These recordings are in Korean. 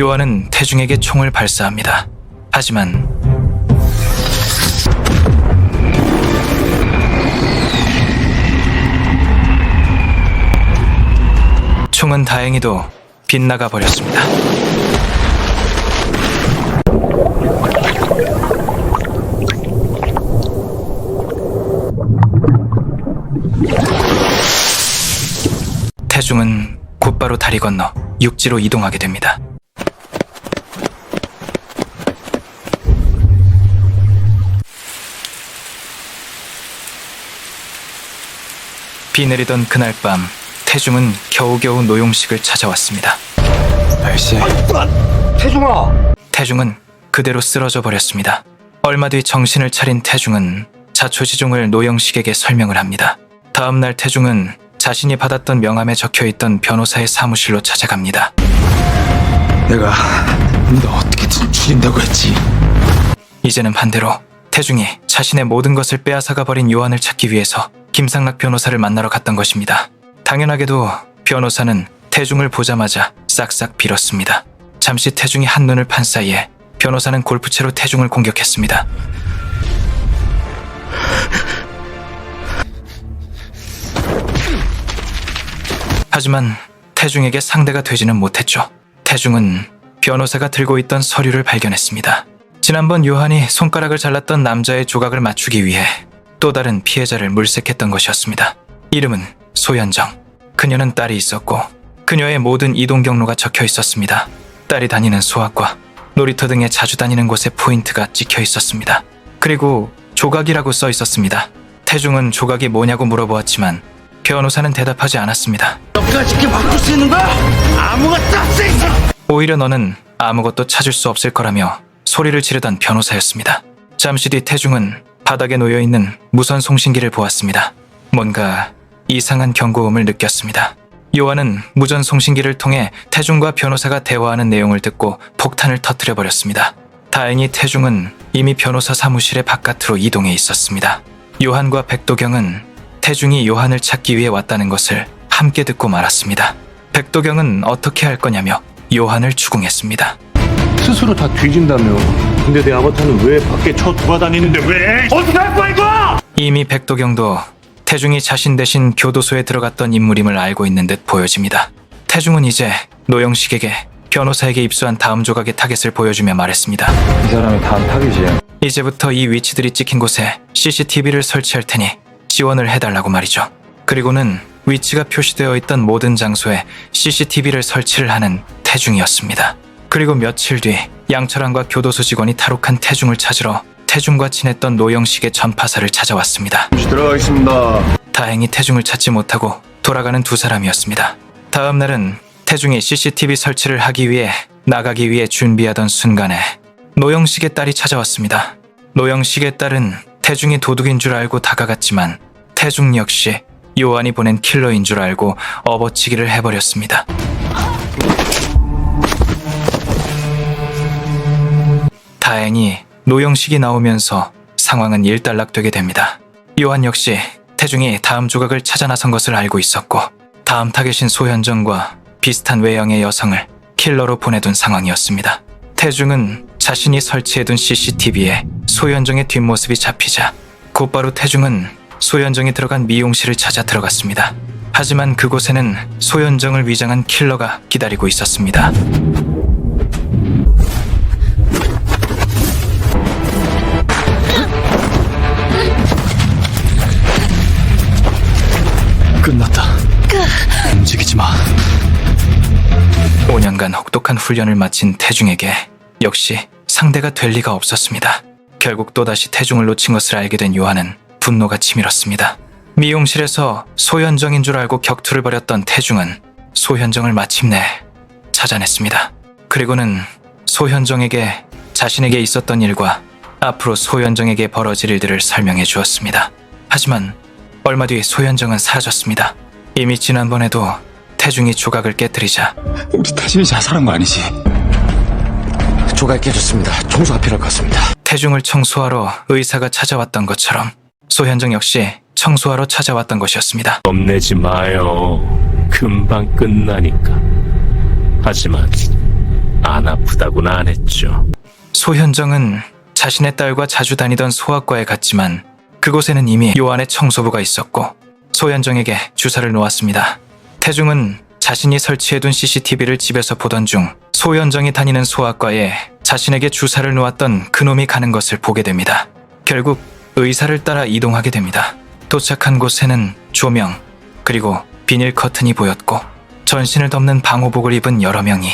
요한은 태중에게 총을 발사합니다. 하지만 총은 다행히도 빗나가 버렸습니다. 태중은 곧바로 다리 건너 육지로 이동하게 됩니다. 비 내리던 그날 밤, 태중은 겨우겨우 노용식을 찾아왔습니다. 아저씨. 태중아! 태중은 그대로 쓰러져 버렸습니다. 얼마 뒤 정신을 차린 태중은 자초지종을 노영식에게 설명을 합니다. 다음 날 태중은 자신이 받았던 명함에 적혀있던 변호사의 사무실로 찾아갑니다. 내가 너 어떻게든 죽인다고 했지. 이제는 반대로 태중이 자신의 모든 것을 빼앗아가 버린 요한을 찾기 위해서 김상락 변호사를 만나러 갔던 것입니다. 당연하게도 변호사는 태중을 보자마자 싹싹 빌었습니다. 잠시 태중이 한눈을 판 사이에 변호사는 골프채로 태중을 공격했습니다. 하지만 태중에게 상대가 되지는 못했죠. 태중은 변호사가 들고 있던 서류를 발견했습니다. 지난번 요한이 손가락을 잘랐던 남자의 조각을 맞추기 위해 또 다른 피해자를 물색했던 것이었습니다. 이름은 소현정. 그녀는 딸이 있었고 그녀의 모든 이동 경로가 적혀 있었습니다. 딸이 다니는 소학과 놀이터 등에 자주 다니는 곳에 포인트가 찍혀 있었습니다. 그리고 조각이라고 써 있었습니다. 태중은 조각이 뭐냐고 물어보았지만 변호사는 대답하지 않았습니다. 너까지 이렇게 바꿀 수 있는 거야? 아무것도 없어 있어! 오히려 너는 아무것도 찾을 수 없을 거라며 소리를 지르던 변호사였습니다. 잠시 뒤 태중은 바닥에 놓여있는 무선 송신기를 보았습니다. 뭔가 이상한 경고음을 느꼈습니다. 요한은 무전 송신기를 통해 태중과 변호사가 대화하는 내용을 듣고 폭탄을 터뜨려버렸습니다. 다행히 태중은 이미 변호사 사무실의 바깥으로 이동해 있었습니다. 요한과 백도경은 태중이 요한을 찾기 위해 왔다는 것을 함께 듣고 말았습니다. 백도경은 어떻게 할 거냐며 요한을 추궁했습니다. 스스로 다 뒤진다며. 근데 내 아바타는 왜 밖에 쳐 돌아다니는데 왜? 어떻게 할 거야 이거? 이미 백도경도 태중이 자신 대신 교도소에 들어갔던 인물임을 알고 있는 듯 보여집니다. 태중은 이제 노영식에게 변호사에게 입수한 다음 조각의 타겟을 보여주며 말했습니다. 이 사람이 다음 타깃이야. 이제부터 이 위치들이 찍힌 곳에 CCTV를 설치할 테니 지원을 해달라고 말이죠. 그리고는 위치가 표시되어 있던 모든 장소에 CCTV를 설치를 하는 태중이었습니다. 그리고 며칠 뒤 양철환과 교도소 직원이 탈옥한 태중을 찾으러 태중과 친했던 노영식의 전파사를 찾아왔습니다. 들어가겠습니다. 다행히 태중을 찾지 못하고 돌아가는 두 사람이었습니다. 다음 날은 태중이 CCTV 설치를 하기 위해 나가기 위해 준비하던 순간에 노영식의 딸이 찾아왔습니다. 노영식의 딸은 태중이 도둑인 줄 알고 다가갔지만 태중 역시 요한이 보낸 킬러인 줄 알고 업어치기를 해버렸습니다. 다행히 노영식이 나오면서 상황은 일단락되게 됩니다. 요한 역시 태중이 다음 조각을 찾아 나선 것을 알고 있었고 다음 타겟인 소현정과 비슷한 외형의 여성을 킬러로 보내둔 상황이었습니다. 태중은 자신이 설치해둔 CCTV에 소현정의 뒷모습이 잡히자 곧바로 태중은 소현정이 들어간 미용실을 찾아 들어갔습니다. 하지만 그곳에는 소현정을 위장한 킬러가 기다리고 있었습니다. 끝났다. 움직이지 마. 5년간 혹독한 훈련을 마친 태중에게 역시 상대가 될 리가 없었습니다. 결국 또다시 태중을 놓친 것을 알게 된 요한은 분노가 치밀었습니다. 미용실에서 소현정인 줄 알고 격투를 벌였던 태중은 소현정을 마침내 찾아냈습니다. 그리고는 소현정에게 자신에게 있었던 일과 앞으로 소현정에게 벌어질 일들을 설명해 주었습니다. 하지만 얼마 뒤 소현정은 사라졌습니다. 이미 지난번에도 태중이 조각을 깨뜨리자 우리 태준이 자살한 거 아니지? 조각이 깨졌습니다. 청소가 필요할 것 같습니다. 태중을 청소하러 의사가 찾아왔던 것처럼 소현정 역시 청소하러 찾아왔던 것이었습니다. 겁내지 마요. 금방 끝나니까. 하지만 안 아프다고는 안 했죠. 소현정은 자신의 딸과 자주 다니던 소아과에 갔지만 그곳에는 이미 요한의 청소부가 있었고 소현정에게 주사를 놓았습니다. 태중은 자신이 설치해둔 CCTV를 집에서 보던 중 소현정이 다니는 소아과에 자신에게 주사를 놓았던 그놈이 가는 것을 보게 됩니다. 결국 의사를 따라 이동하게 됩니다. 도착한 곳에는 조명, 그리고 비닐 커튼이 보였고 전신을 덮는 방호복을 입은 여러 명이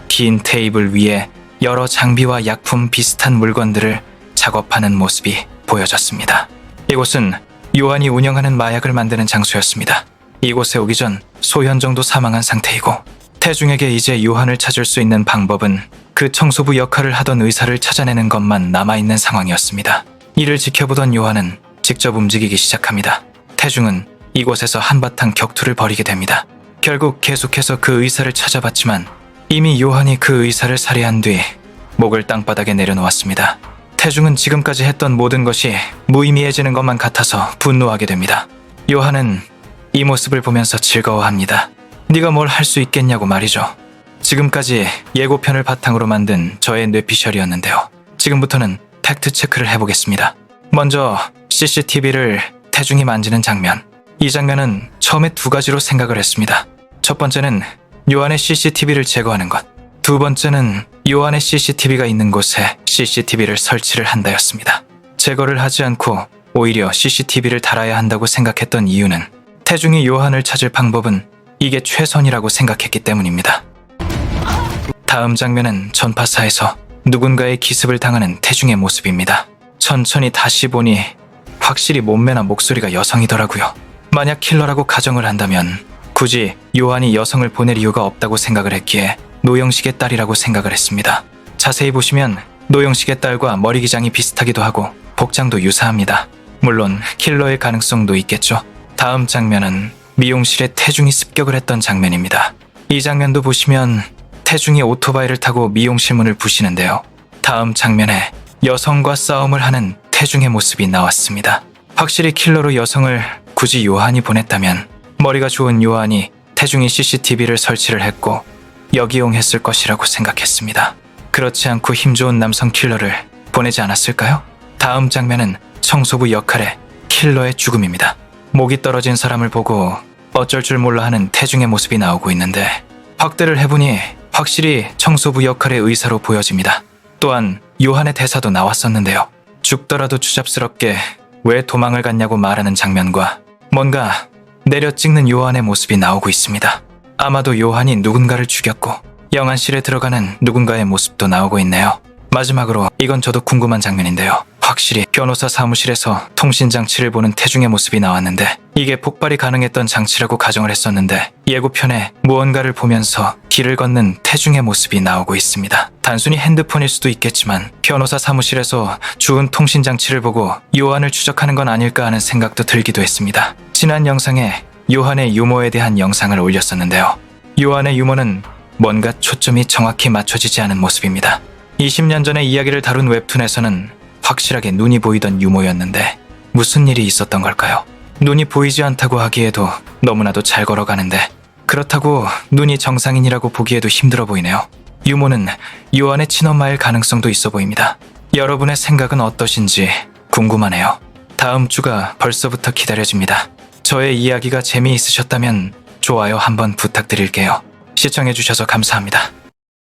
긴 테이블 위에 여러 장비와 약품 비슷한 물건들을 작업하는 모습이 보여졌습니다. 이곳은 요한이 운영하는 마약을 만드는 장소였습니다. 이곳에 오기 전 소현정도 사망한 상태이고 태중에게 이제 요한을 찾을 수 있는 방법은 그 청소부 역할을 하던 의사를 찾아내는 것만 남아있는 상황이었습니다. 이를 지켜보던 요한은 직접 움직이기 시작합니다. 태중은 이곳에서 한바탕 격투를 벌이게 됩니다. 결국 계속해서 그 의사를 찾아봤지만 이미 요한이 그 의사를 살해한 뒤 목을 땅바닥에 내려놓았습니다. 태중은 지금까지 했던 모든 것이 무의미해지는 것만 같아서 분노하게 됩니다. 요한은 이 모습을 보면서 즐거워합니다. 네가 뭘 할 수 있겠냐고 말이죠. 지금까지 예고편을 바탕으로 만든 저의 뇌피셜이었는데요. 지금부터는 팩트 체크를 해보겠습니다. 먼저 CCTV를 태중이 만지는 장면. 이 장면은 처음에 두 가지로 생각을 했습니다. 첫 번째는 요한의 CCTV를 제거하는 것. 두 번째는 요한의 CCTV가 있는 곳에 CCTV를 설치를 한다였습니다. 제거를 하지 않고 오히려 CCTV를 달아야 한다고 생각했던 이유는 태중이 요한을 찾을 방법은 이게 최선이라고 생각했기 때문입니다. 다음 장면은 전파사에서 누군가의 기습을 당하는 태중의 모습입니다. 천천히 다시 보니 확실히 몸매나 목소리가 여성이더라고요. 만약 킬러라고 가정을 한다면 굳이 요한이 여성을 보낼 이유가 없다고 생각을 했기에 노영식의 딸이라고 생각을 했습니다. 자세히 보시면 노영식의 딸과 머리 기장이 비슷하기도 하고 복장도 유사합니다. 물론 킬러의 가능성도 있겠죠. 다음 장면은 미용실에 태중이 습격을 했던 장면입니다. 이 장면도 보시면 태중이 오토바이를 타고 미용실 문을 부시는데요. 다음 장면에 여성과 싸움을 하는 태중의 모습이 나왔습니다. 확실히 킬러로 여성을 굳이 요한이 보냈다면 머리가 좋은 요한이 태중이 CCTV를 설치를 했고 역이용했을 것이라고 생각했습니다. 그렇지 않고 힘 좋은 남성 킬러를 보내지 않았을까요? 다음 장면은 청소부 역할의 킬러의 죽음입니다. 목이 떨어진 사람을 보고 어쩔 줄 몰라 하는 태중의 모습이 나오고 있는데 확대를 해보니 확실히 청소부 역할의 의사로 보여집니다. 또한 요한의 대사도 나왔었는데요. 죽더라도 추잡스럽게 왜 도망을 갔냐고 말하는 장면과 뭔가 내려 찍는 요한의 모습이 나오고 있습니다. 아마도 요한이 누군가를 죽였고 영안실에 들어가는 누군가의 모습도 나오고 있네요. 마지막으로 이건 저도 궁금한 장면인데요. 확실히 변호사 사무실에서 통신장치를 보는 태중의 모습이 나왔는데 이게 폭발이 가능했던 장치라고 가정을 했었는데 예고편에 무언가를 보면서 길을 걷는 태중의 모습이 나오고 있습니다. 단순히 핸드폰일 수도 있겠지만 변호사 사무실에서 주운 통신장치를 보고 요한을 추적하는 건 아닐까 하는 생각도 들기도 했습니다. 지난 영상에 요한의 유머에 대한 영상을 올렸었는데요. 요한의 유머는 뭔가 초점이 정확히 맞춰지지 않은 모습입니다. 20년 전의 이야기를 다룬 웹툰에서는 확실하게 눈이 보이던 유머였는데 무슨 일이 있었던 걸까요? 눈이 보이지 않다고 하기에도 너무나도 잘 걸어가는데 그렇다고 눈이 정상인이라고 보기에도 힘들어 보이네요. 유머는 요한의 친엄마일 가능성도 있어 보입니다. 여러분의 생각은 어떠신지 궁금하네요. 다음 주가 벌써부터 기다려집니다. 저의 이야기가 재미있으셨다면 좋아요 한번 부탁드릴게요. 시청해주셔서 감사합니다.